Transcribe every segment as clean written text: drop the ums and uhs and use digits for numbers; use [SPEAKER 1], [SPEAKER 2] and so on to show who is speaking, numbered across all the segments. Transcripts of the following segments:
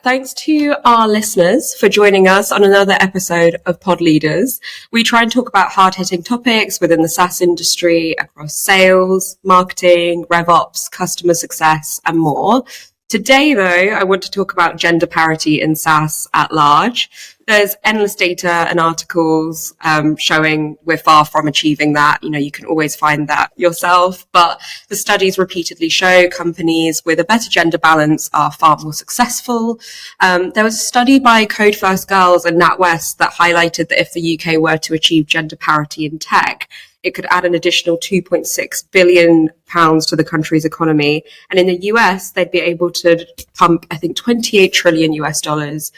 [SPEAKER 1] thanks to our listeners for joining us on another episode of Pod Leaders. We try and talk about hard-hitting topics within the SaaS industry across sales, marketing, RevOps, customer success, and more. Today, though, I want to talk about gender parity in SaaS at large. There's endless data and articles showing we're far from achieving that. You can always find that yourself, but the studies repeatedly show companies with a better gender balance are far more successful. There was a study by Code First Girls and NatWest that highlighted that if the UK were to achieve gender parity in tech, it could add an additional £2.6 billion to the country's economy. And in the US, they'd be able to pump, I think, 28 trillion US dollars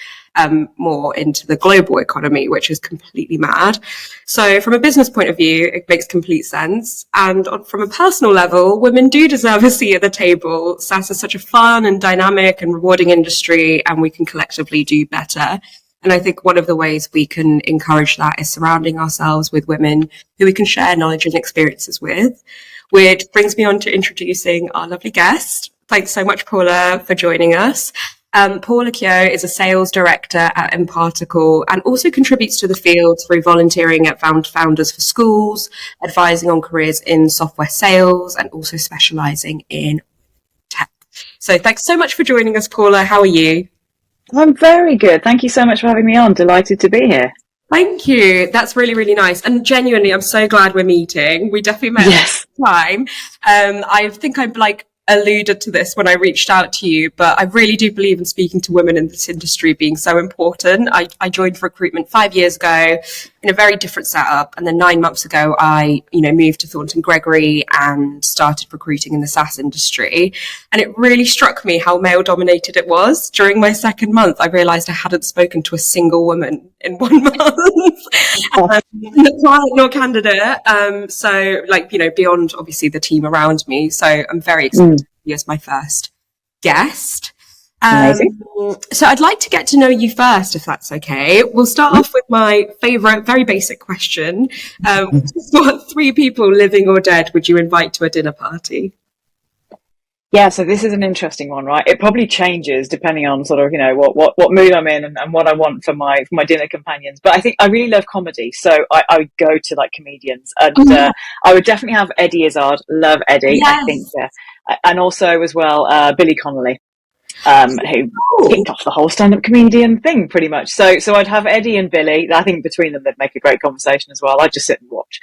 [SPEAKER 1] more into the global economy, which is completely mad. So from a business point of view, it makes complete sense. And from a personal level, women do deserve a seat at the table. SaaS is such a fun and dynamic and rewarding industry, and we can collectively do better. And I think one of the ways we can encourage that is surrounding ourselves with women who we can share knowledge and experiences with, which brings me on to introducing our lovely guest. Thanks so much, Paula, for joining us. Paula Keogh is a sales director at Imparticle and also contributes to the field through volunteering at Founders for Schools, advising on careers in software sales, and also specializing in tech. So thanks so much for joining us, Paula. How are you?
[SPEAKER 2] I'm very good. Thank you so much for having me on. Delighted to be here.
[SPEAKER 1] Thank you. That's really, really nice. And genuinely, I'm so glad we're meeting. We definitely met last time. I think I've alluded to this when I reached out to you, but I really do believe in speaking to women in this industry being so important. I joined recruitment 5 years ago in a very different setup. And then 9 months ago, I, moved to Thornton Gregory and started recruiting in the SaaS industry. And it really struck me how male dominated it was. During my second month, I realized I hadn't spoken to a single woman in 1 month, no client nor candidate. So beyond obviously the team around me. So I'm very excited to be as my first guest.
[SPEAKER 2] Amazing.
[SPEAKER 1] So I'd like to get to know you first, if that's okay. We'll start off with my favorite, very basic question. What 3 people, living or dead, would you invite to a dinner party?
[SPEAKER 2] Yeah, so this is an interesting one, right? It probably changes depending on sort of, what mood I'm in and what I want for my dinner companions. But I think I really love comedy. So I would go to comedians, and I would definitely have Eddie Izzard. Love Eddie. Yes. I think, and also as well, Billy Connolly. Who kicked off the whole stand-up comedian thing pretty much. So I'd have Eddie and Billy. I think between them they'd make a great conversation as well. I'd just sit and watch.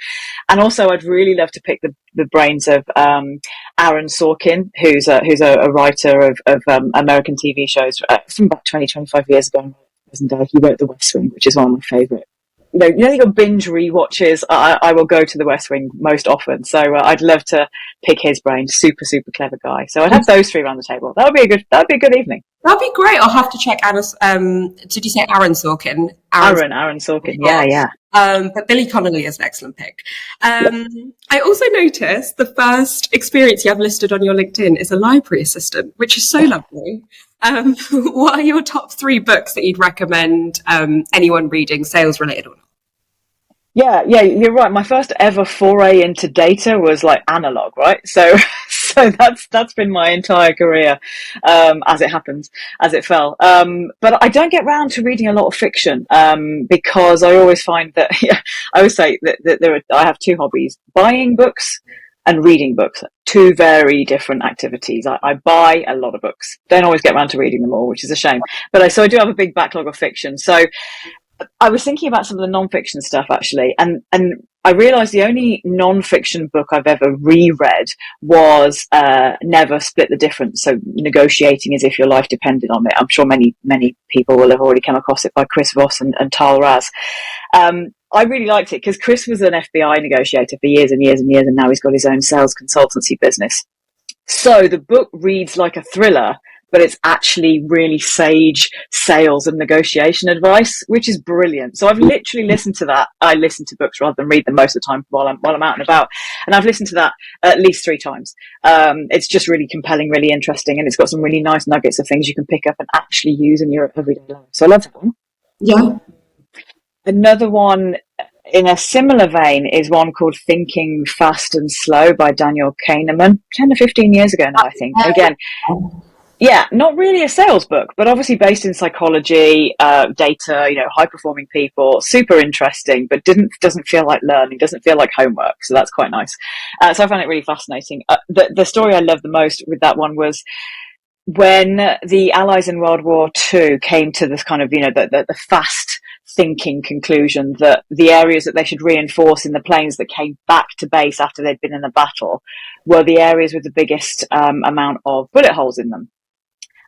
[SPEAKER 2] And also I'd really love to pick the brains of Aaron Sorkin, who's a writer of American TV shows from about 25 years ago. He wrote The West Wing, which is one of my favourite. Your binge rewatches. I will go to The West Wing most often, so I'd love to pick his brain. Super, super clever guy. So I'd have those 3 around the table. That'd be a good evening.
[SPEAKER 1] That'd be great. I'll have to check Anna's. Did you say Aaron Sorkin?
[SPEAKER 2] Aaron Sorkin. Yeah.
[SPEAKER 1] But Billy Connolly is an excellent pick. I also noticed the first experience you have listed on your LinkedIn is a library assistant, which is so lovely. What are your top 3 books that you'd recommend anyone reading, sales related or not?
[SPEAKER 2] Yeah, you're right. My first ever foray into data was analog, right? So that's been my entire career, as it happens, as it fell. But I don't get round to reading a lot of fiction, because I always find that, I always say that I have 2 hobbies: buying books and reading books. 2 very different activities. I buy a lot of books, don't always get around to reading them all, which is a shame. But I do have a big backlog of fiction. So I was thinking about some of the non-fiction stuff actually, and I realised the only non-fiction book I've ever reread was Never Split the Difference. So Negotiating as If Your Life Depended on It. I'm sure many people will have already come across it, by Chris Voss and Tal Raz. I really liked it because Chris was an FBI negotiator for years and years and years, and now he's got his own sales consultancy business. So the book reads like a thriller, but it's actually really sage sales and negotiation advice, which is brilliant. So I've literally listened to that. I listen to books rather than read them most of the time while I'm out and about. And I've listened to that at least 3 times. It's just really compelling, really interesting. And it's got some really nice nuggets of things you can pick up and actually use in your everyday life. So I love that one.
[SPEAKER 1] Yeah.
[SPEAKER 2] Another one in a similar vein is one called Thinking Fast and Slow by Daniel Kahneman. 10 or 15 years ago now, I think. Again, Yeah, not really a sales book, but obviously based in psychology, data, high performing people, super interesting, but doesn't feel like learning, doesn't feel like homework. So that's quite nice. So I found it really fascinating. The story I loved the most with that one was when the Allies in World War II came to this kind of, the fast thinking conclusion that the areas that they should reinforce in the planes that came back to base after they'd been in a battle were the areas with the biggest amount of bullet holes in them.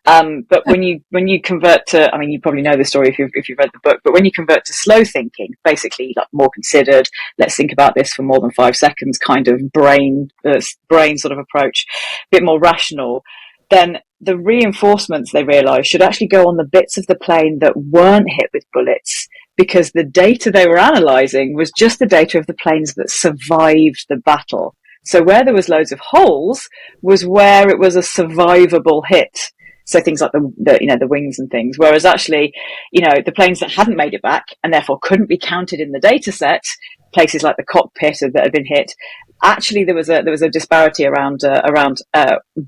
[SPEAKER 2] But when you convert to, I mean, you probably know the story if you've read the book, but when you convert to slow thinking, basically like more considered, let's think about this for more than 5 seconds kind of brain sort of approach, a bit more rational, then the reinforcements they realized should actually go on the bits of the plane that weren't hit with bullets, because the data they were analyzing was just the data of the planes that survived the battle. So where there was loads of holes was where it was a survivable hit. So things like the wings and things, whereas actually, the planes that hadn't made it back and therefore couldn't be counted in the data set, places like the cockpit that had been hit, actually there was a disparity around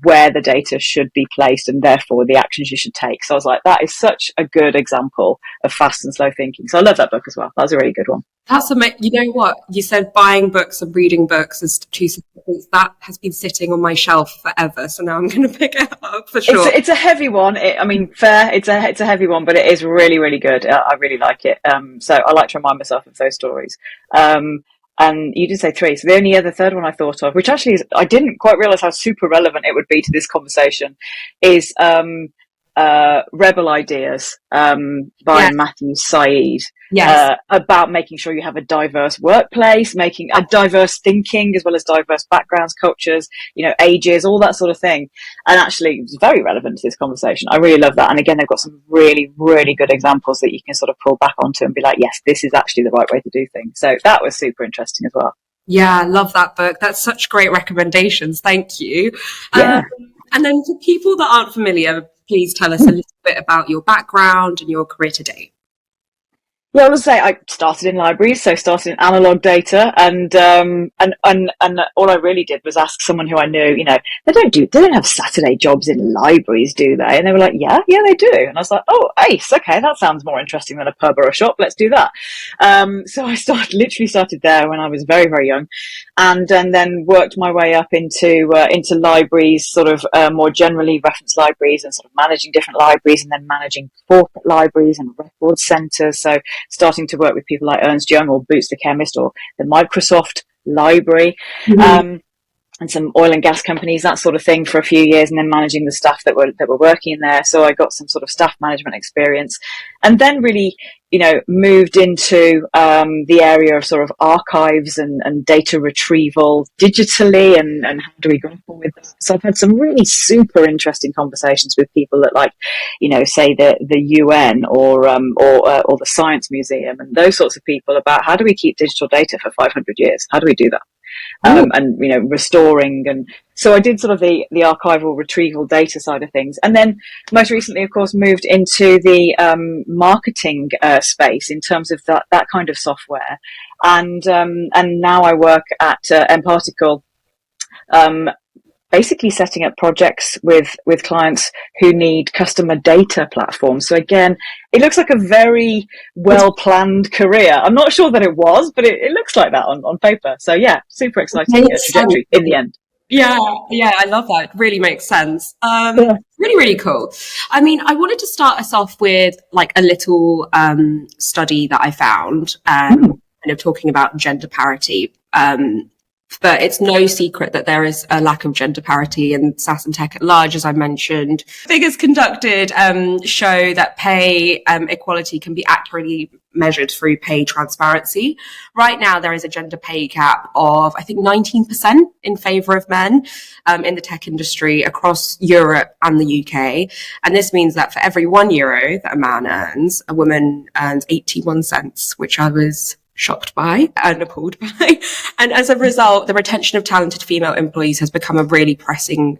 [SPEAKER 2] where the data should be placed and therefore the actions you should take. So I was like, that is such a good example of fast and slow thinking. So I love that book as well. That was a really good one.
[SPEAKER 1] That's amazing. You know what? You said buying books and reading books as two separate things. That has been sitting on my shelf forever. So now I'm going to pick it up for sure.
[SPEAKER 2] It's a heavy one. Fair. It's a heavy one, but it is really, really good. I really like it. So I like to remind myself of those stories. And you did say 3. So the only other third one I thought of, which actually I didn't quite realize how super relevant it would be to this conversation, is Rebel Ideas by Matthew Syed.
[SPEAKER 1] Yes.
[SPEAKER 2] About making sure you have a diverse workplace, making a diverse thinking as well as diverse backgrounds, cultures, ages, all that sort of thing. And actually it's very relevant to this conversation. I really love that. And again, they've got some really, really good examples that you can sort of pull back onto and be like, yes, this is actually the right way to do things. So that was super interesting as well.
[SPEAKER 1] Yeah, I love that book. That's such great recommendations. Thank you.
[SPEAKER 2] Yeah.
[SPEAKER 1] And then for people that aren't familiar, please tell us a little bit about your background and your career to date.
[SPEAKER 2] Yeah, I would say I started in libraries, so started in analog data, and all I really did was ask someone who I knew, they don't have Saturday jobs in libraries, do they? And they were like, yeah, they do. And I was like, oh, ace, okay, that sounds more interesting than a pub or a shop. Let's do that. So I literally started there when I was very, very young, and then worked my way up into libraries, sort of more generally reference libraries, and sort of managing different libraries, and then managing corporate libraries and record centers. So starting to work with people like Ernst Young or Boots the Chemist or the Microsoft Library, and some oil and gas companies, that sort of thing, for a few years, and then managing the staff that were working in there. So I got some sort of staff management experience, and then really, moved into the area of sort of archives and data retrieval digitally, and how do we grapple with that. So I've had some really super interesting conversations with people that, like, say the UN or the Science Museum and those sorts of people, about how do we keep digital data for 500 years? How do we do that? And restoring. And so I did sort of the archival retrieval data side of things, and then most recently, of course, moved into the marketing space in terms of that kind of software, and now I work at Ep5, basically setting up projects with clients who need customer data platforms. So again, it looks like a very well-planned career. I'm not sure that it was, but it looks like that on paper. So yeah, super exciting trajectory in the end.
[SPEAKER 1] Yeah, I love that. It really makes sense. Really, really cool. I mean, I wanted to start us off with like a little study that I found, kind of talking about gender parity. But it's no secret that there is a lack of gender parity in SaaS and tech at large, as I mentioned. Figures conducted show that pay equality can be accurately measured through pay transparency. Right now, there is a gender pay gap of, I think, 19% in favour of men in the tech industry across Europe and the UK. And this means that for every €1 that a man earns, a woman earns 81 cents, which I was shocked by and appalled by. And as a result, the retention of talented female employees has become a really pressing,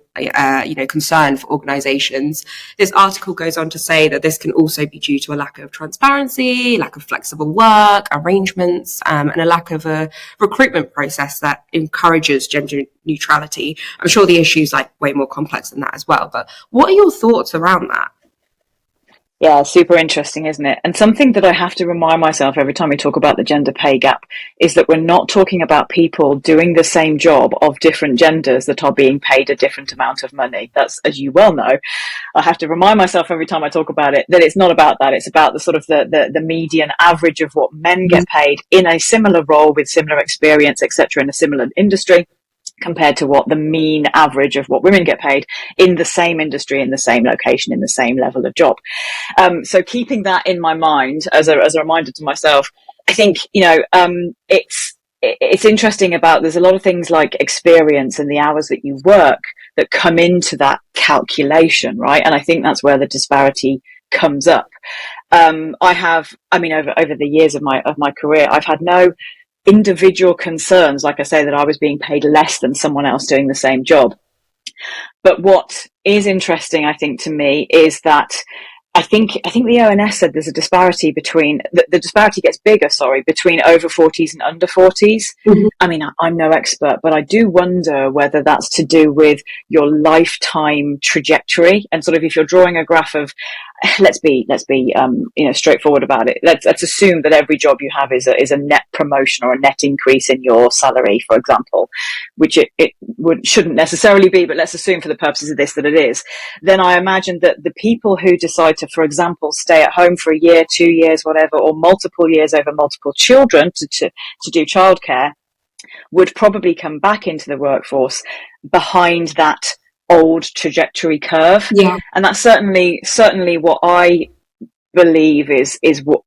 [SPEAKER 1] concern for organizations. This article goes on to say that this can also be due to a lack of transparency, lack of flexible work arrangements, and a lack of a recruitment process that encourages gender neutrality. I'm sure the issue is like way more complex than that as well. But what are your thoughts around that?
[SPEAKER 2] Yeah, super interesting, isn't it? And something that I have to remind myself every time we talk about the gender pay gap is that we're not talking about people doing the same job of different genders that are being paid a different amount of money. That's, as you well know, I have to remind myself every time I talk about it that it's not about that. It's about the sort of the median average of what men get paid in a similar role with similar experience, etc., in a similar industry, compared to what the mean average of what women get paid in the same industry, in the same location, in the same level of job. So keeping that in my mind as a reminder to myself, I think, it's interesting about, there's a lot of things like experience and the hours that you work that come into that calculation, right? And I think that's where the disparity comes up. Over the years of my career, I've had no individual concerns, like I say, that I was being paid less than someone else doing the same job. But what is interesting, I think, to me is that I think the ONS said there's a disparity between the disparity gets bigger, between over 40s and under 40s. Mm-hmm. I mean, I'm no expert, but I do wonder whether that's to do with your lifetime trajectory. And sort of, if you're drawing a graph of, let's be straightforward about it. Let's assume that every job you have is a net promotion or a net increase in your salary, for example, which it shouldn't necessarily be, but let's assume for the purposes of this that it is. Then I imagine that the people who decide to, for example, stay at home for a year, 2 years, whatever, or multiple years over multiple children to do childcare would probably come back into the workforce behind that old trajectory curve. Yeah. And that's certainly what I believe is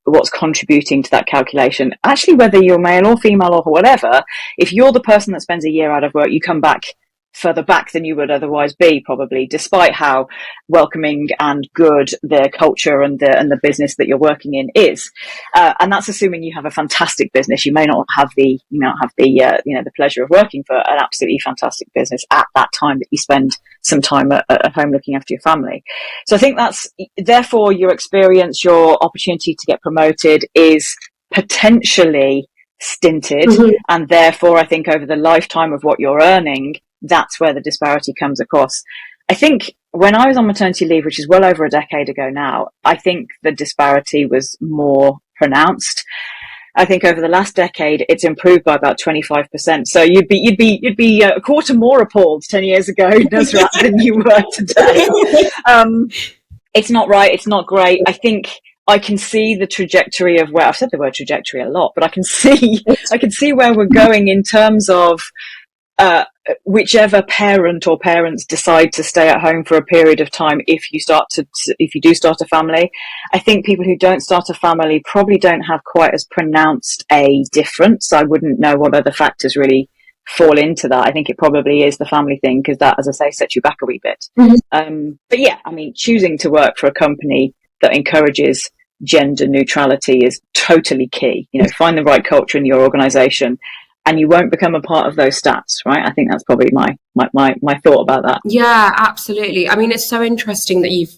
[SPEAKER 2] what's contributing to that calculation. Actually, whether you're male or female or whatever, if you're the person that spends a year out of work, you come back further back than you would otherwise be, probably, despite how welcoming and good the culture and the business that you're working in is. And that's assuming you have a fantastic business. You may not have the pleasure of working for an absolutely fantastic business at that time that you spend some time at home looking after your family. So I think that's, therefore, your experience, your opportunity to get promoted is potentially stinted. Mm-hmm. And therefore, I think over the lifetime of what you're earning, that's where the disparity comes across. I think when I was on maternity leave, which is well over a decade ago now, I think the disparity was more pronounced. I think over the last decade, it's improved by about 25%. So you'd be a quarter more appalled 10 years ago, Nusrat, than you were today. It's not right. It's not great. I think I can see the trajectory of where, I've said the word trajectory a lot, but I can see where we're going in terms of whichever parent or parents decide to stay at home for a period of time if you do start a family. I think people who don't start a family probably don't have quite as pronounced a difference. I wouldn't know what other factors really fall into that. I think it probably is the family thing, because that, as I say, sets you back a wee bit. Mm-hmm. But yeah, I mean, choosing to work for a company that encourages gender neutrality is totally key. Find the right culture in your organization, and you won't become a part of those stats, right? I think that's probably my thought about that.
[SPEAKER 1] Yeah, absolutely. I mean, it's so interesting that you've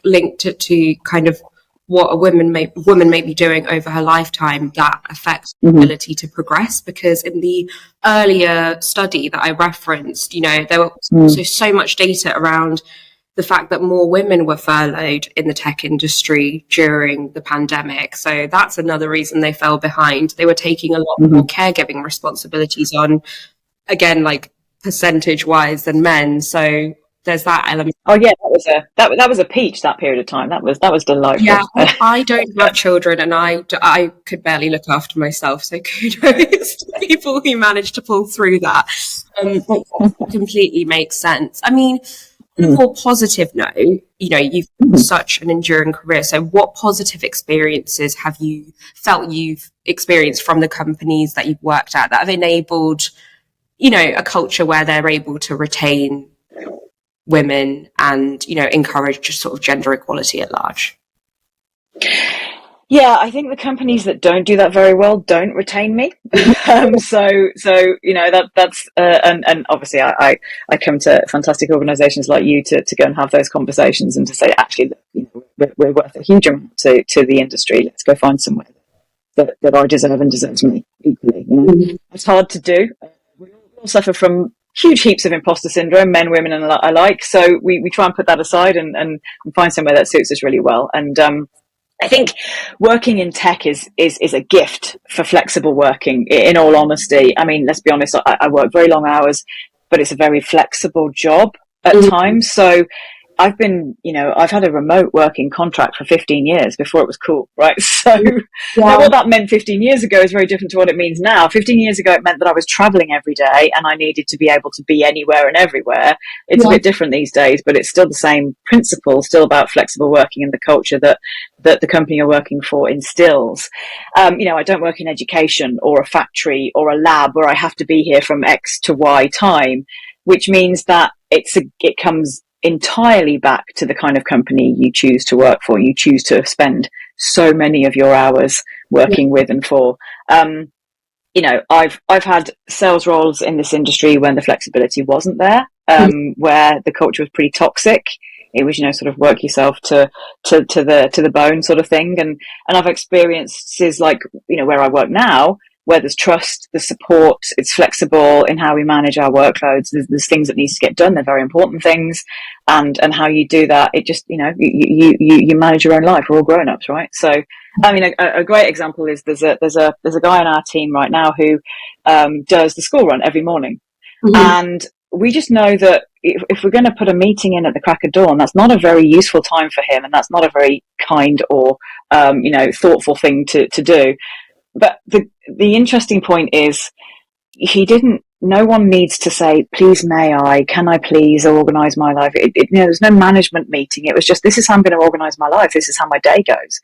[SPEAKER 1] linked it to kind of what a woman may be doing over her lifetime that affects the ability to progress. Because in the earlier study that I referenced, there was also so much data around the fact that more women were furloughed in the tech industry during the pandemic. So that's another reason they fell behind. They were taking a lot more caregiving responsibilities on, again, percentage wise than men. So there's that element.
[SPEAKER 2] Oh yeah, that was a peach, that period of time. That was delightful.
[SPEAKER 1] Yeah, I don't have children, and I could barely look after myself. So kudos to people who managed to pull through that. Completely makes sense. I mean, on a more positive note, you've such an enduring career. So what positive experiences have you felt you've experienced from the companies that you've worked at that have enabled, a culture where they're able to retain women and, encourage just sort of gender equality at large?
[SPEAKER 2] Yeah, I think the companies that don't do that very well don't retain me. So and obviously I come to fantastic organisations like you to go and have those conversations and to say, actually, we're worth a huge amount to the industry. Let's go find somewhere that I deserve and deserves me equally. It's hard to do. We all suffer from huge heaps of imposter syndrome, men, women, and alike. So we try and put that aside and find somewhere that suits us really well. And I think working in tech is a gift for flexible working, in all honesty. I mean, let's be honest, I work very long hours, but it's a very flexible job at times. So I've had a remote working contract for 15 years before it was cool, right? So now what that meant 15 years ago is very different to what it means now. 15 years ago, it meant that I was traveling every day and I needed to be able to be anywhere and everywhere. It's a bit different these days, but it's still the same principle, still about flexible working and the culture that the company you're working for instills. I don't work in education or a factory or a lab where I have to be here from X to Y time, which means that it comes entirely back to the kind of company you choose to work for. You choose to spend so many of your hours working with and for. I've had sales roles in this industry when the flexibility wasn't there, where the culture was pretty toxic. It was, sort of work yourself to the bone sort of thing. And I've experiences like, where I work now, where there's trust, there's support, it's flexible in how we manage our workloads. There's things that needs to get done. They're very important things. And how you do that, it just, you manage your own life. We're all grown-ups, right? So, I mean, a great example is there's a guy on our team right now who, does the school run every morning. And we just know that if we're going to put a meeting in at the crack of dawn, that's not a very useful time for him. And that's not a very kind or, thoughtful thing to do. But the interesting point is no one needs to say, please, can I please organise my life? There's no management meeting. It was just, this is how I'm going to organise my life. This is how my day goes.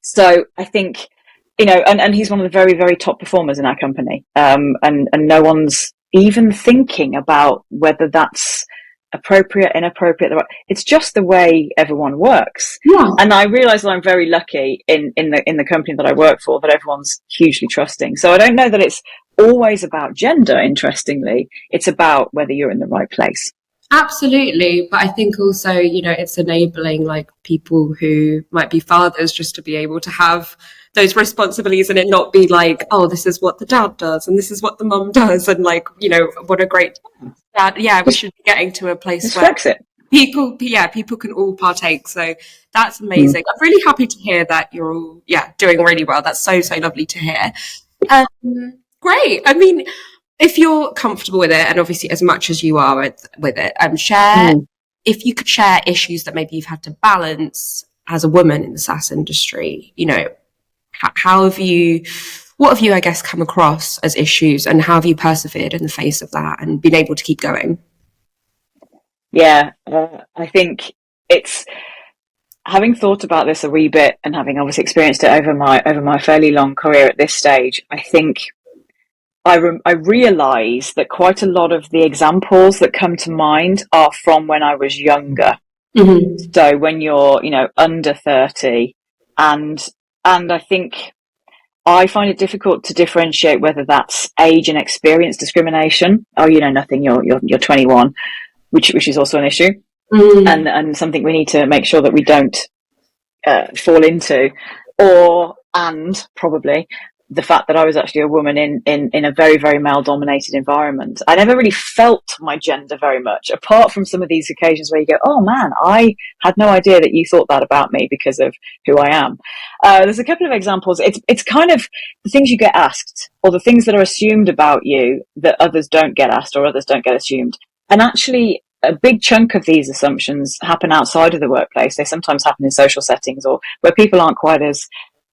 [SPEAKER 2] So I think, and he's one of the very, very top performers in our company. And no one's even thinking about whether that's appropriate, inappropriate. It's just the way everyone works. And I realise that I'm very lucky in the company that I work for, that everyone's hugely trusting. So I don't know that it's always about gender. Interestingly, it's about whether you're in the right place.
[SPEAKER 1] Absolutely. But I think also, it's enabling like people who might be fathers just to be able to have those responsibilities and it not be like, oh, this is what the dad does and this is what the mum does. And like, what a great dad. Yeah, we should be getting to a place where people can all partake. So that's amazing. I'm really happy to hear that you're all, doing really well. That's so, so lovely to hear. Great. I mean, if you're comfortable with it, and obviously as much as you are with it, share if you could share issues that maybe you've had to balance as a woman in the SaaS industry. What have you, I guess, come across as issues, and how have you persevered in the face of that and been able to keep going?
[SPEAKER 2] Yeah, I think it's having thought about this a wee bit and having obviously experienced it over my fairly long career at this stage. I think I realise that quite a lot of the examples that come to mind are from when I was younger. So when you're, under 30, and I think I find it difficult to differentiate whether that's age and experience discrimination. Oh, you know nothing. You're 21, which is also an issue, and something we need to make sure that we don't fall into, and probably the fact that I was actually a woman in a very, very male-dominated environment. I never really felt my gender very much, apart from some of these occasions where you go, oh man, I had no idea that you thought that about me because of who I am. There's a couple of examples. It's kind of the things you get asked, or the things that are assumed about you that others don't get asked or others don't get assumed. And actually, a big chunk of these assumptions happen outside of the workplace. They sometimes happen in social settings or where people aren't quite as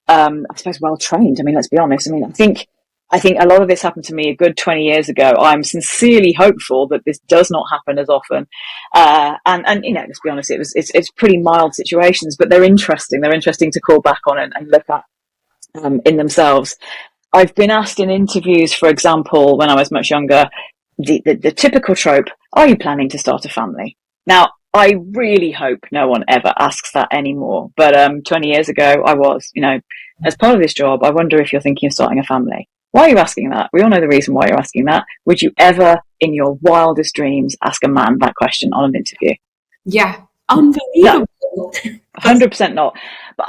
[SPEAKER 2] I suppose well trained. I mean, let's be honest. I mean, I think a lot of this happened to me a good 20 years ago. I'm sincerely hopeful that this does not happen as often. And let's be honest, it's pretty mild situations, but they're interesting. They're interesting to call back on and look at in themselves. I've been asked in interviews, for example, when I was much younger, the typical trope: are you planning to start a family? Now, I really hope no one ever asks that anymore. But 20 years ago, I was, as part of this job, I wonder if you're thinking of starting a family. Why are you asking that? We all know the reason why you're asking that. Would you ever, in your wildest dreams, ask a man that question on an interview?
[SPEAKER 1] Yeah, unbelievable.
[SPEAKER 2] No, 100% not. But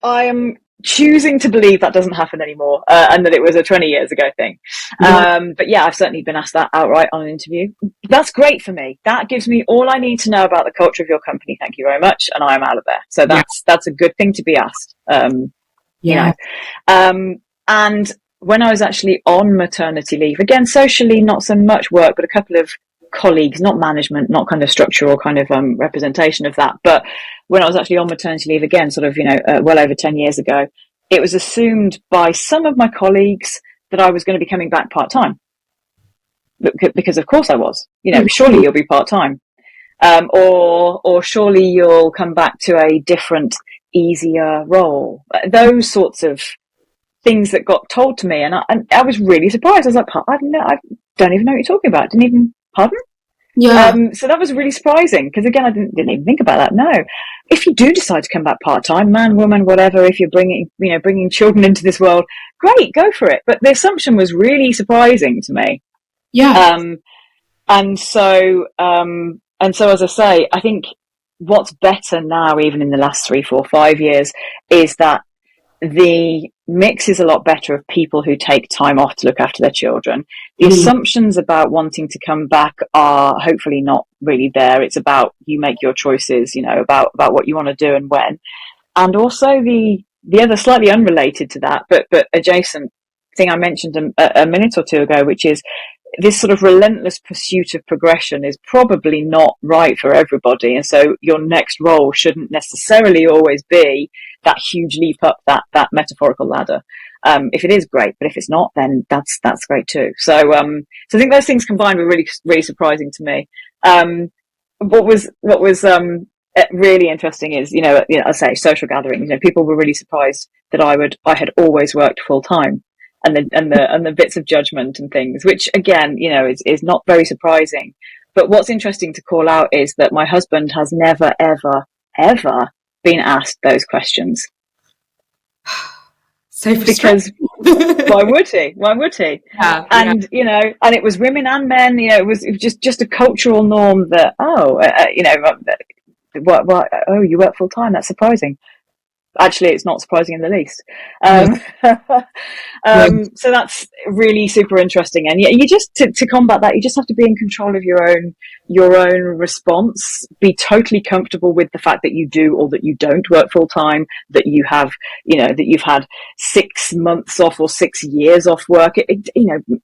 [SPEAKER 2] I'm choosing to believe that doesn't happen anymore, and that it was a 20 years ago thing. But yeah, I've certainly been asked that outright on an interview. That's great for me. That gives me all I need to know about the culture of your company. Thank you very much. And I am out of there. So that's a good thing to be asked. And when I was actually on maternity leave, again, socially, not so much work, but a couple of colleagues, not management, not kind of structure or kind of representation of that. But when I was actually on maternity leave again, sort of, well over 10 years ago, it was assumed by some of my colleagues that I was going to be coming back part-time. Because of course I was, surely you'll be part-time. Or surely you'll come back to a different, easier role. Those sorts of things that got told to me, and I was really surprised. I was like, I don't even know what you're talking about. Pardon?
[SPEAKER 1] Yeah.
[SPEAKER 2] So that was really surprising because again, I didn't even think about that. No, if you do decide to come back part-time, man, woman, whatever, if you're bringing children into this world, great, go for it. But the assumption was really surprising to me.
[SPEAKER 1] Yeah.
[SPEAKER 2] And so as I say, I think what's better now, even in the last 3, 4, 5 years, is that the mix is a lot better of people who take time off to look after their children. The assumptions about wanting to come back are hopefully not really there. It's about you make your choices, about what you want to do and when. And also the other slightly unrelated to that, but adjacent thing I mentioned a minute or two ago, which is this sort of relentless pursuit of progression is probably not right for everybody. And so your next role shouldn't necessarily always be that huge leap up that metaphorical ladder. If it is, great, but if it's not, then that's great too. So I think those things combined were really, really surprising to me. What was really interesting is, I say social gatherings, people were really surprised that I had always worked full time. And the bits of judgment and things, which again, is not very surprising. But what's interesting to call out is that my husband has never, ever, ever been asked those questions.
[SPEAKER 1] So
[SPEAKER 2] because why would he?
[SPEAKER 1] Yeah,
[SPEAKER 2] and and it was women and men. It was just a cultural norm that you work full time. That's surprising. Actually, it's not surprising in the least. So that's really super interesting. And you just to combat that, you just have to be in control of your own response. Be totally comfortable with the fact that you do or that you don't work full time. That you have, that you've had 6 months off or 6 years off work.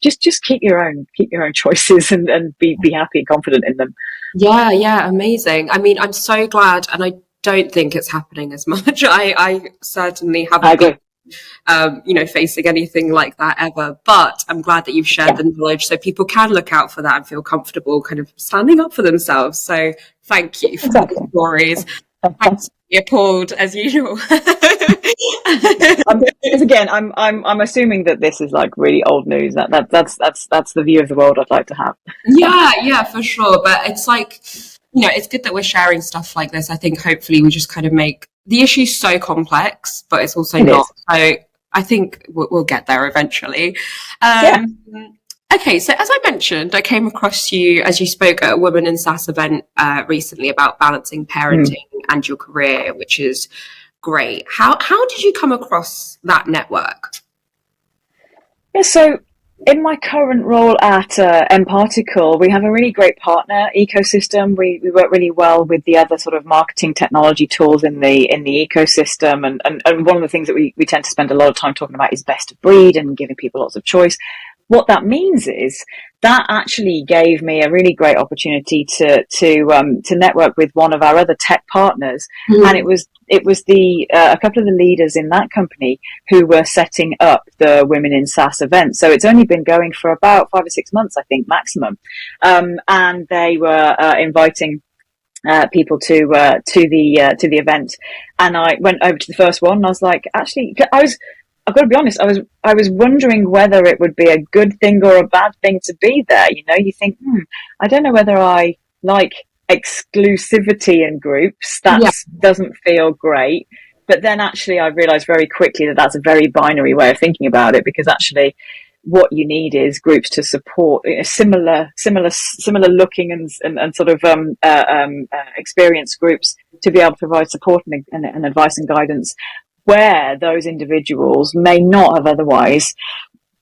[SPEAKER 2] Just keep your own choices and be happy and confident in them.
[SPEAKER 1] Yeah, amazing. I mean, I'm so glad, and I don't think it's happening as much. I certainly haven't been, facing anything like that ever. But I'm glad that you've shared the knowledge so people can look out for that and feel comfortable kind of standing up for themselves. So thank you for the stories. Thanks to be appalled as usual.
[SPEAKER 2] Again, I'm assuming that this is like really old news. That's the view of the world I'd like to have.
[SPEAKER 1] Yeah, for sure. But it's like, it's good that we're sharing stuff like this. I think hopefully we just kind of make the issue so complex, but it's also not. So I think we'll get there eventually. Okay, so as I mentioned, I came across you as you spoke at a Women in SaaS event recently about balancing parenting and your career, which is great. How did you come across that network?
[SPEAKER 2] Yeah, so in my current role at Ep5, we have a really great partner ecosystem. We work really well with the other sort of marketing technology tools in the ecosystem. And one of the things that we tend to spend a lot of time talking about is best of breed and giving people lots of choice. What that means is that actually gave me a really great opportunity to network with one of our other tech partners, and it was a couple of the leaders in that company who were setting up the Women in SaaS event. So it's only been going for about 5 or 6 months, I think, maximum, and they were inviting people to the event, and I went over to the first one. And I was like, actually, I've got to be honest, I was wondering whether it would be a good thing or a bad thing to be there. You think, I don't know whether I like exclusivity in groups. That doesn't feel great. But then actually I realized very quickly that that's a very binary way of thinking about it, because actually what you need is groups to support similar looking and sort of experienced groups to be able to provide support and advice and guidance where those individuals may not have otherwise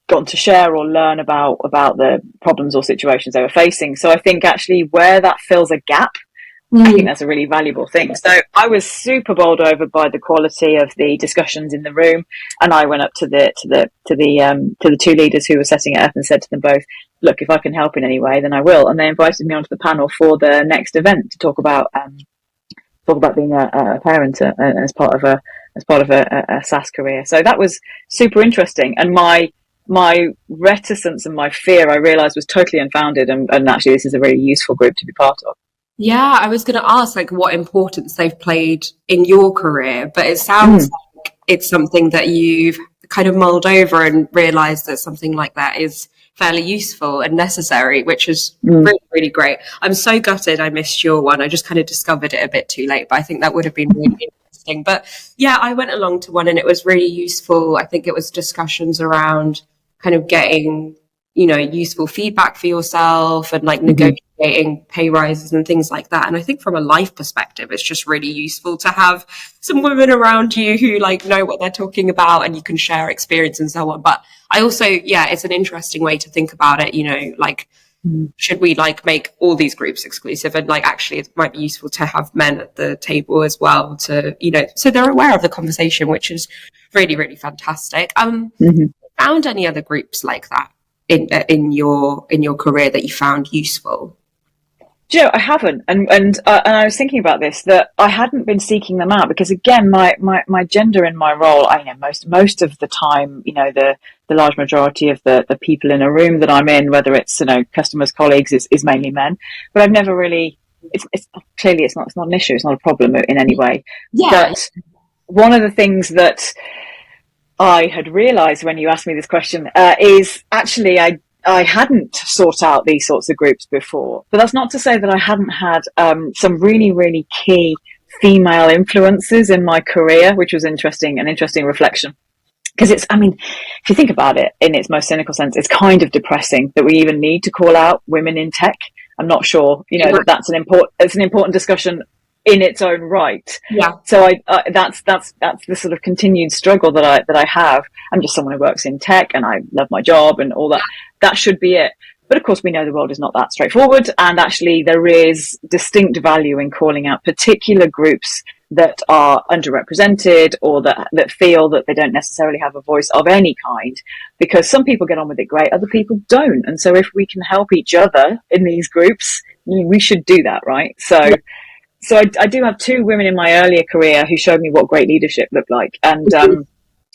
[SPEAKER 2] gotten to share or learn about the problems or situations they were facing. So I think actually where that fills a gap, I think that's a really valuable thing. So I was super bowled over by the quality of the discussions in the room, and I went up to the two leaders who were setting it up and said to them both, "Look, if I can help in any way, then I will." And they invited me onto the panel for the next event to talk about being a parent as part of a SaaS career. So that was super interesting, and my reticence and my fear, I realized, was totally unfounded, and actually this is a very useful group to be part of.
[SPEAKER 1] Yeah, I was going to ask like what importance they've played in your career, but it sounds like it's something that you've kind of mulled over and realized that something like that is fairly useful and necessary, which is really, really great. I'm so gutted I missed your one. I just kind of discovered it a bit too late, but I think that would have been really interesting. But yeah, I went along to one and it was really useful. I think it was discussions around kind of getting, useful feedback for yourself and like negotiating pay rises and things like that. And I think from a life perspective, it's just really useful to have some women around you who like know what they're talking about and you can share experience and so on. But I also, it's an interesting way to think about it, should we like make all these groups exclusive? And like, actually, it might be useful to have men at the table as well to, so they're aware of the conversation, which is really, really fantastic. Found any other groups like that in your career that you found useful?
[SPEAKER 2] Do you know, I haven't, and I was thinking about this, that I hadn't been seeking them out because, again, my gender in my role, I know most of the time, the large majority of the people in a room that I'm in, whether it's customers, colleagues, is mainly men. But I've never really, it's clearly it's not an issue, it's not a problem in any way. Yeah. But one of the things that I had realized when you asked me this question is actually I hadn't sought out these sorts of groups before, but that's not to say that I hadn't had some really, really key female influences in my career, which was an interesting reflection. Because if you think about it in its most cynical sense, it's kind of depressing that we even need to call out women in tech. I'm not sure, that's an important discussion in its own right. Yeah. So that's the sort of continued struggle that I have. I'm just someone who works in tech and I love my job and all that. That should be it. But of course we know the world is not that straightforward, and actually there is distinct value in calling out particular groups that are underrepresented or that feel that they don't necessarily have a voice of any kind, because some people get on with it great, other people don't. And so if we can help each other in these groups, we should do that, right? So I do have two women in my earlier career who showed me what great leadership looked like. And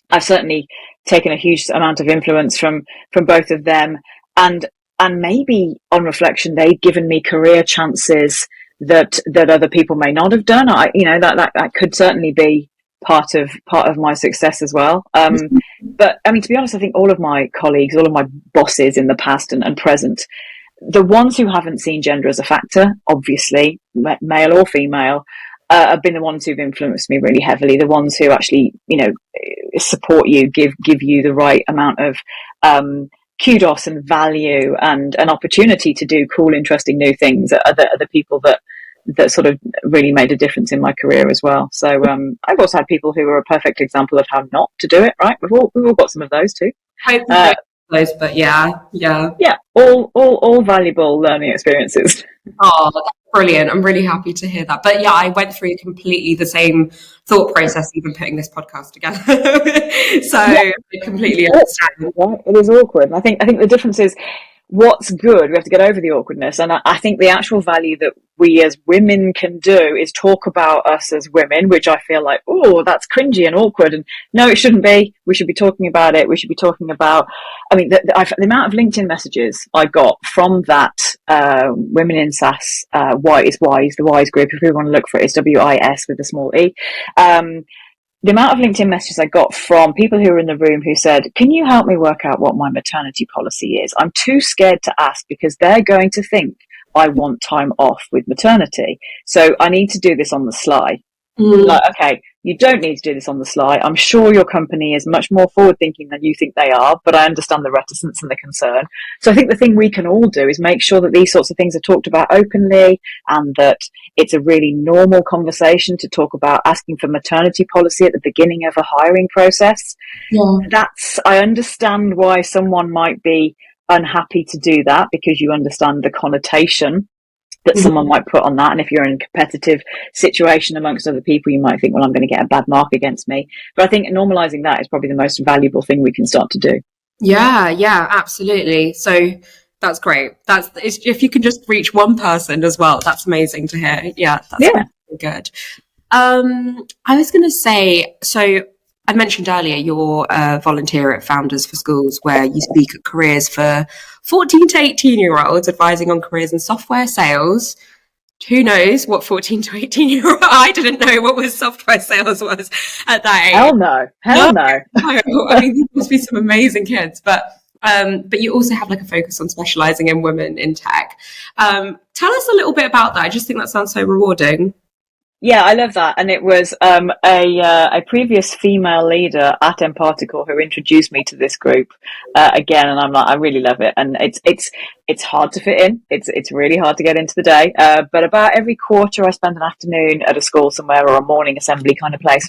[SPEAKER 2] I've certainly taken a huge amount of influence from both of them. And maybe on reflection, they've given me career chances that other people may not have done. That could certainly be part of my success as well. But to be honest, I think all of my colleagues, all of my bosses in the past and present, the ones who haven't seen gender as a factor, obviously, male or female, have been the ones who've influenced me really heavily. The ones who actually, support you, give you the right amount of kudos and value and an opportunity to do cool, interesting new things. Are the people that sort of really made a difference in my career as well. So I've also had people who are a perfect example of how not to do it. Right, we've all got some of those too.
[SPEAKER 1] But yeah,
[SPEAKER 2] all valuable learning experiences.
[SPEAKER 1] Oh, that's brilliant. I'm really happy to hear that. But yeah, I went through completely the same thought process, even putting this podcast together. So I completely understand.
[SPEAKER 2] Yeah, it is awkward. And I think the difference is what's good. We have to get over the awkwardness. And I think the actual value that we as women can do is talk about us as women, which I feel like, oh, that's cringy and awkward. And no, it shouldn't be. We should be talking about it. We should be talking about, the amount of LinkedIn messages I got from that Women in SaaS, the WISE group, if we want to look for it, it's WIS with a small E. The amount of LinkedIn messages I got from people who were in the room who said, can you help me work out what my maternity policy is? I'm too scared to ask because they're going to think I want time off with maternity. So I need to do this on the sly.
[SPEAKER 1] Mm.
[SPEAKER 2] Like, okay, you don't need to do this on the sly. I'm sure your company is much more forward thinking than you think they are, but I understand the reticence and the concern. So I think the thing we can all do is make sure that these sorts of things are talked about openly, and that it's a really normal conversation to talk about asking for maternity policy at the beginning of a hiring process.
[SPEAKER 1] Yeah.
[SPEAKER 2] I understand why someone might be unhappy to do that, because you understand the connotation that someone might put on that. And if you're in a competitive situation amongst other people, you might think, well, I'm going to get a bad mark against me. But I think normalizing that is probably the most valuable thing we can start to do.
[SPEAKER 1] Yeah, absolutely. So that's great. If you can just reach one person as well, that's amazing to hear. Yeah, that's really good. I was going to say, so I mentioned earlier you're a volunteer at Founders for Schools, where you speak at careers for 14 to 18-year-olds, advising on careers in software sales. Who knows what 14 to 18-year-old? I didn't know what was software sales was at that age.
[SPEAKER 2] Hell no.
[SPEAKER 1] I mean, there must be some amazing kids, but you also have like a focus on specializing in women in tech. Tell us a little bit about that. I just think that sounds so rewarding.
[SPEAKER 2] Yeah, I love that. And it was a previous female leader at Ep5 who introduced me to this group again, and I'm like, I really love it. And it's hard to fit in. It's really hard to get into the day. But about every quarter, I spend an afternoon at a school somewhere, or a morning assembly kind of place.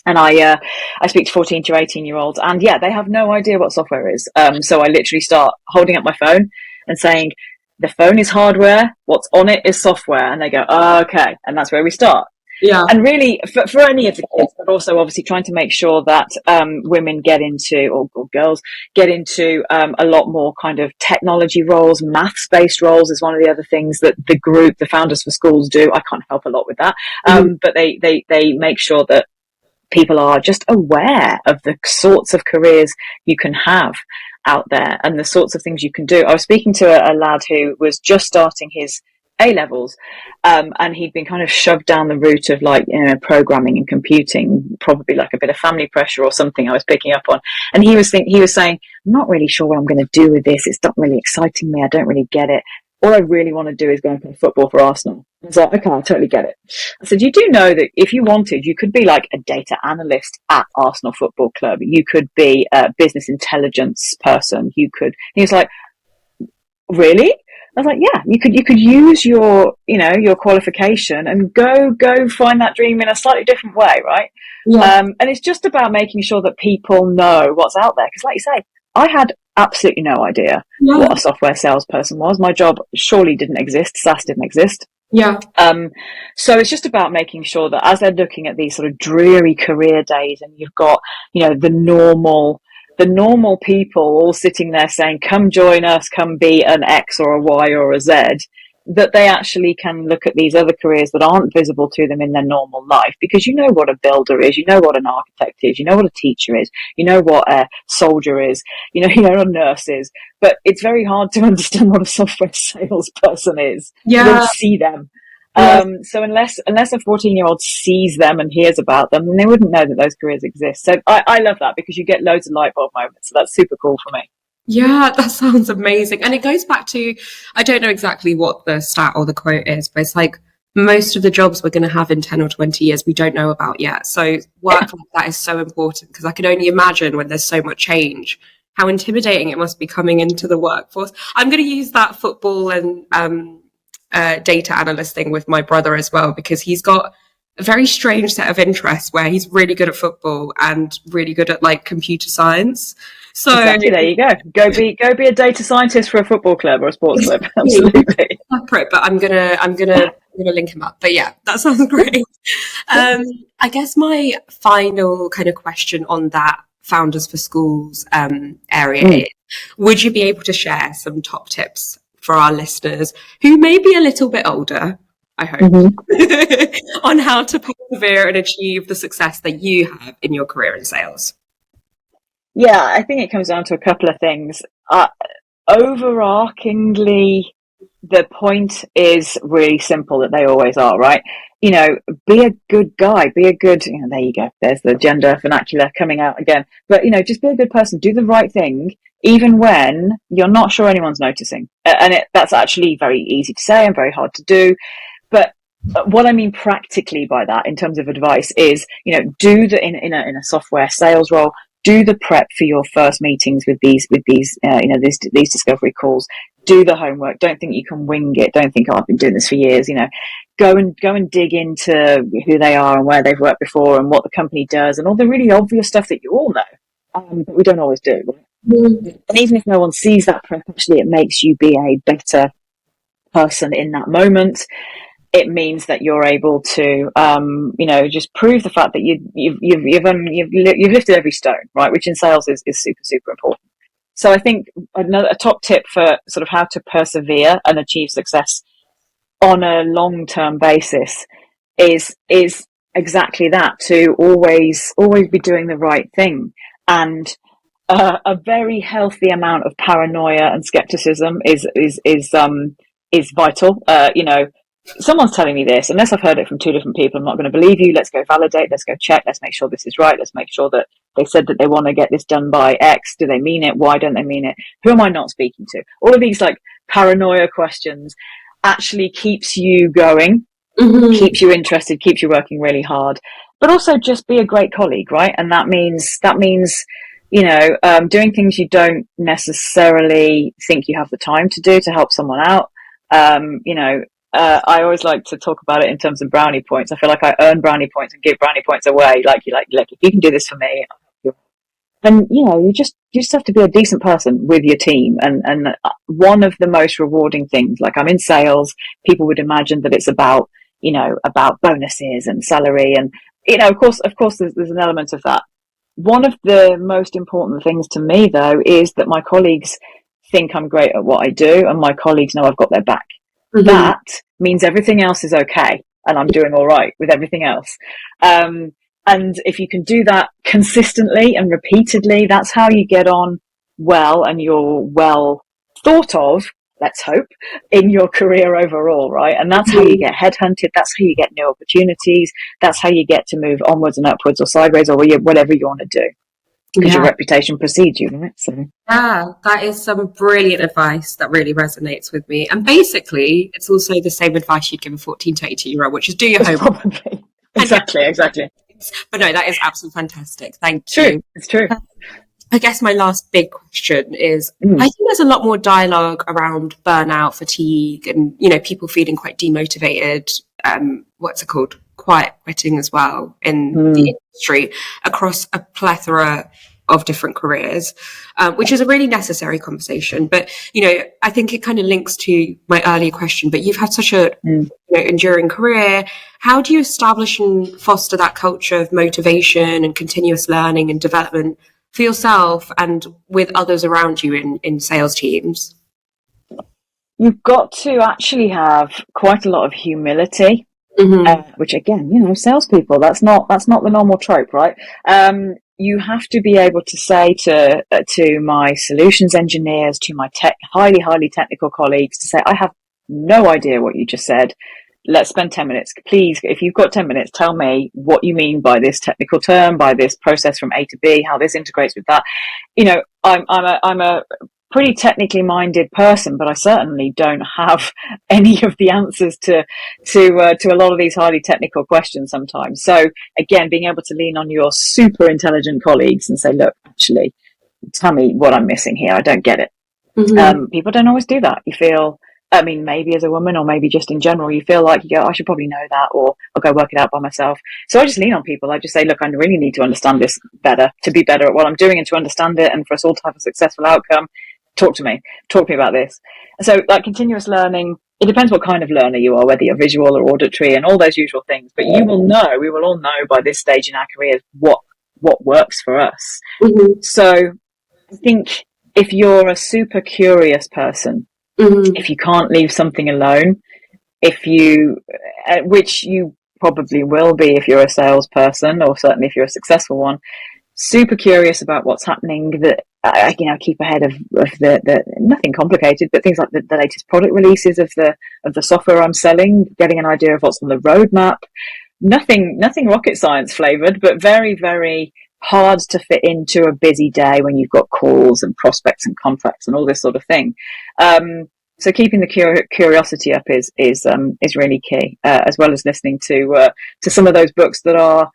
[SPEAKER 2] And I speak to 14 to 18-year-olds, and yeah, they have no idea what software is. So I literally start holding up my phone and saying, the phone is hardware, what's on it is software. And they go, oh, okay. And that's where we start.
[SPEAKER 1] Yeah.
[SPEAKER 2] And really, for any of the kids, but also obviously trying to make sure that women get into, or girls get into a lot more kind of technology roles. Maths-based roles is one of the other things that the Founders for Schools do. I can't help a lot with that. But they make sure that people are just aware of the sorts of careers you can have out there and the sorts of things you can do. I was speaking to a lad who was just starting his A-levels, and he'd been kind of shoved down the route of programming and computing, probably like a bit of family pressure or something I was picking up on. And he was saying, I'm not really sure what I'm going to do with this. It's not really exciting me. I don't really get it. All I really want to do is go and play football for Arsenal. I was like, okay, I totally get it. I said, you do know that if you wanted, you could be like a data analyst at Arsenal Football Club. You could be a business intelligence person. He was like, really? I was like, yeah, you could use your qualification and go find that dream in a slightly different way, right?
[SPEAKER 1] Yeah.
[SPEAKER 2] And it's just about making sure that people know what's out there. Because like you say, I had absolutely no idea what a software salesperson was. My job surely didn't exist. SaaS didn't exist.
[SPEAKER 1] Yeah.
[SPEAKER 2] So it's just about making sure that as they're looking at these sort of dreary career days, and you've got, the normal people all sitting there saying, come join us, come be an X or a Y or a Z, that they actually can look at these other careers that aren't visible to them in their normal life. Because you know what a builder is, you know what an architect is, you know what a teacher is, you know what a soldier is, you know what a nurse is. But it's very hard to understand what a software salesperson is.
[SPEAKER 1] Yeah.
[SPEAKER 2] You don't see them. So unless a 14-year-old sees them and hears about them, then they wouldn't know that those careers exist. So I love that, because you get loads of light bulb moments. So that's super cool for me.
[SPEAKER 1] Yeah, that sounds amazing. And it goes back to, I don't know exactly what the stat or the quote is, but it's like most of the jobs we're going to have in 10 or 20 years, we don't know about yet. So work like that is so important, because I can only imagine when there's so much change, how intimidating it must be coming into the workforce. I'm going to use that football and data analyst thing with my brother as well, because he's got a very strange set of interests where he's really good at football and really good at like computer science. So
[SPEAKER 2] exactly, there you go. Go be a data scientist for a football club or a sports club. Absolutely
[SPEAKER 1] separate, but I'm gonna link him up. But yeah, that sounds great. I guess my final kind of question on that Founders for Schools area is, would you be able to share some top tips for our listeners who may be a little bit older, I hope, on how to persevere and achieve the success that you have in your career in sales?
[SPEAKER 2] Yeah, I think it comes down to a couple of things. Overarchingly, the point is really simple, that they always are, right? Be a good guy, be a good, there you go. There's the gender vernacular coming out again. But, just be a good person, do the right thing, even when you're not sure anyone's noticing. And that's actually very easy to say and very hard to do. But what I mean practically by that, in terms of advice, is, do in a software sales role, do the prep for your first meetings with these discovery calls. Do the homework. Don't think you can wing it. Don't think, I've been doing this for years. Go and dig into who they are and where they've worked before and what the company does and all the really obvious stuff that you all know, but we don't always do. And even if no one sees that prep, actually, it makes you be a better person in that moment. It means that you're able to, just prove the fact that you've lifted every stone, right? Which in sales is super, super important. So I think a top tip for sort of how to persevere and achieve success on a long-term basis is exactly that, to always be doing the right thing. And a very healthy amount of paranoia and skepticism is vital. Someone's telling me this, unless I've heard it from two different people, I'm not going to believe you. Let's go validate. Let's go check. Let's make sure this is right. Let's make sure that they said that they want to get this done by X. Do they mean it? Why don't they mean it? Who am I not speaking to? All of these paranoia questions actually keeps you going, keeps you interested, keeps you working really hard, but also just be a great colleague, right? And that means doing things you don't necessarily think you have the time to do to help someone out. I always like to talk about it in terms of brownie points. I feel like I earn brownie points and give brownie points away. Look, if you can do this for me, and you just have to be a decent person with your team. And one of the most rewarding things, I'm in sales, people would imagine that it's about bonuses and salary, and of course there's an element of that. One of the most important things to me, though, is that my colleagues think I'm great at what I do, and my colleagues know I've got their back. That means everything else is okay, and I'm doing all right with everything else. And if you can do that consistently and repeatedly, that's how you get on well, and you're well thought of, let's hope, in your career overall, right? And that's how you get headhunted. That's how you get new opportunities. That's how you get to move onwards and upwards or sideways or whatever you want to do. Because your reputation precedes you, right? So.
[SPEAKER 1] Yeah, that is some brilliant advice that really resonates with me. And basically, it's also the same advice you'd give a 14 to 18-year-old, which is do your homework.
[SPEAKER 2] Probably. Exactly.
[SPEAKER 1] But no, that is absolutely fantastic. Thank
[SPEAKER 2] you. It's true.
[SPEAKER 1] I guess my last big question is, I think there's a lot more dialogue around burnout, fatigue, and, people feeling quite demotivated. Quiet quitting as well in the industry across a plethora of different careers, which is a really necessary conversation. But, I think it kind of links to my earlier question, but you've had such a enduring career. How do you establish and foster that culture of motivation and continuous learning and development for yourself and with others around you in sales teams?
[SPEAKER 2] You've got to actually have quite a lot of humility. Which again, salespeople, that's not the normal trope, right? You have to be able to say to my solutions engineers, to my highly technical colleagues, to say, I have no idea what you just said. Let's spend 10 minutes. Please, if you've got 10 minutes, tell me what you mean by this technical term, by this process from A to B, how this integrates with that. I'm a pretty technically minded person, but I certainly don't have any of the answers to a lot of these highly technical questions sometimes. So again, being able to lean on your super intelligent colleagues and say, look, actually, tell me what I'm missing here. I don't get it. People don't always do that. You feel, maybe as a woman or maybe just in general, you feel like you go, I should probably know that, or I'll go work it out by myself. So I just lean on people. I just say, look, I really need to understand this better, to be better at what I'm doing and to understand it, and for us all to have a successful outcome. Talk to me about this. So continuous learning, it depends what kind of learner you are, whether you're visual or auditory and all those usual things, but we will all know by this stage in our careers what works for us. So I think if you're a super curious person, if you can't leave something alone, which you probably will be if you're a salesperson, or certainly if you're a successful one, super curious about what's happening, that keep ahead of the nothing complicated, but things like the latest product releases of the software I'm selling, getting an idea of what's on the roadmap. Nothing rocket science flavored, but very, very hard to fit into a busy day when you've got calls and prospects and contracts and all this sort of thing. So keeping the curiosity up is really key, as well as listening to some of those books that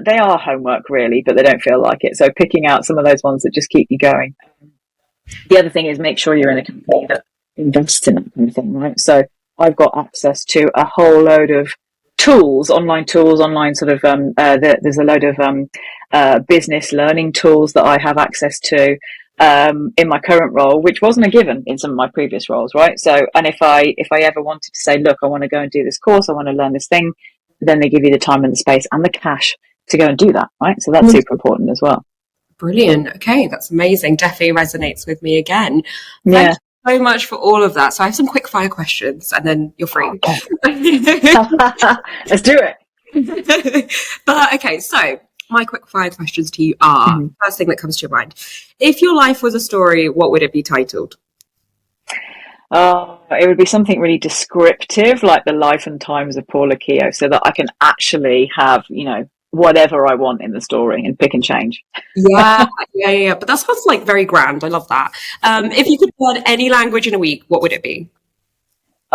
[SPEAKER 2] they are homework really, but they don't feel like it. So picking out some of those ones that just keep you going. The other thing is make sure you're in a company that invests in that kind of thing, right? So I've got access to a whole load of tools, online sort of, there's a load of business learning tools that I have access to in my current role, which wasn't a given in some of my previous roles, right? So, and if I ever wanted to say, look, I want to go and do this course, I want to learn this thing, then they give you the time and the space and the cash to go and do that, right? So that's super important as well.
[SPEAKER 1] Brilliant. Okay, that's amazing. Definitely resonates with me again.
[SPEAKER 2] Yeah.
[SPEAKER 1] Thank you so much for all of that. So I have some quick fire questions and then you're free.
[SPEAKER 2] Okay. Let's do it.
[SPEAKER 1] But okay, so my quick fire questions to you are, first thing that comes to your mind. If your life was a story, what would it be titled?
[SPEAKER 2] It would be something really descriptive, like the life and times of Paula Keogh, so that I can actually have, whatever I want in the story and pick and change.
[SPEAKER 1] Yeah. But that sounds like very grand. I love that. If you could learn any language in a week, what would it be?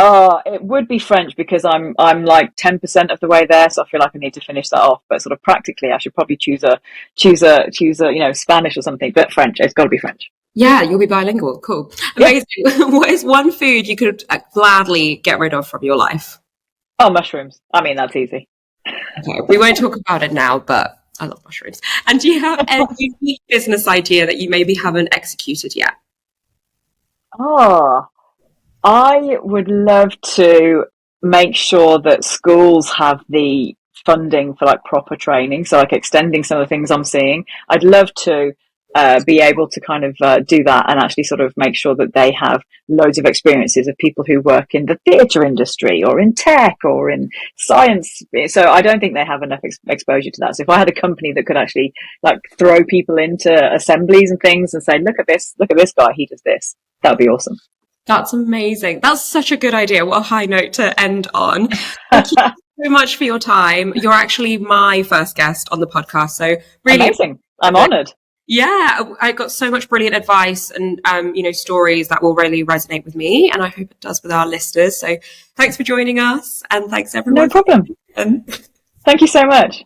[SPEAKER 2] It would be French, because I'm like 10% of the way there, so I feel like I need to finish that off. But sort of practically, I should probably choose a Spanish or something. But French, it's got to be French.
[SPEAKER 1] Yeah, you'll be bilingual. Cool. Amazing. Yeah. What is one food you could gladly get rid of from your life?
[SPEAKER 2] Oh, mushrooms. I mean, that's easy.
[SPEAKER 1] Okay, we won't talk about it now, but I love mushrooms. And do you have any unique business idea that you maybe haven't executed yet?
[SPEAKER 2] I would love to make sure that schools have the funding for like proper training. So like extending some of the things I'm seeing. I'd love to be able to kind of do that and actually sort of make sure that they have loads of experiences of people who work in the theatre industry or in tech or in science. So I don't think they have enough exposure to that. So if I had a company that could actually like throw people into assemblies and things and say, look at this guy, he does this, that would be awesome.
[SPEAKER 1] That's amazing. That's such a good idea. What a high note to end on. Thank you so much for your time. You're actually my first guest on the podcast. So really
[SPEAKER 2] amazing. I'm honoured.
[SPEAKER 1] Yeah, I got so much brilliant advice and, stories that will really resonate with me. And I hope it does with our listeners. So thanks for joining us. And thanks, everyone.
[SPEAKER 2] No problem. Thank you so much.